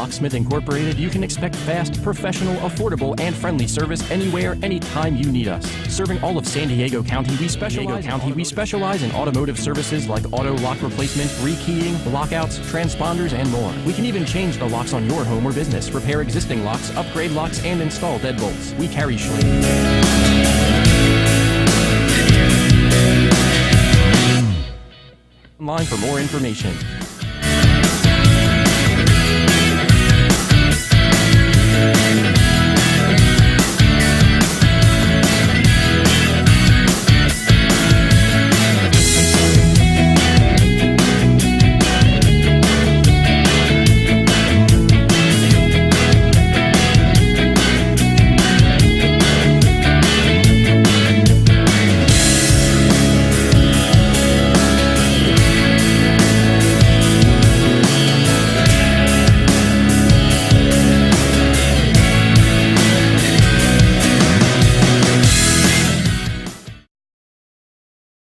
Locksmith Incorporated, you can expect fast, professional, affordable, and friendly service anywhere, anytime you need us. Serving all of San Diego County, we specialize in automotive services like auto lock replacement, rekeying, lockouts, transponders, and more. We can even change the locks on your home or business, repair existing locks, upgrade locks, and install deadbolts. We carry online for more information.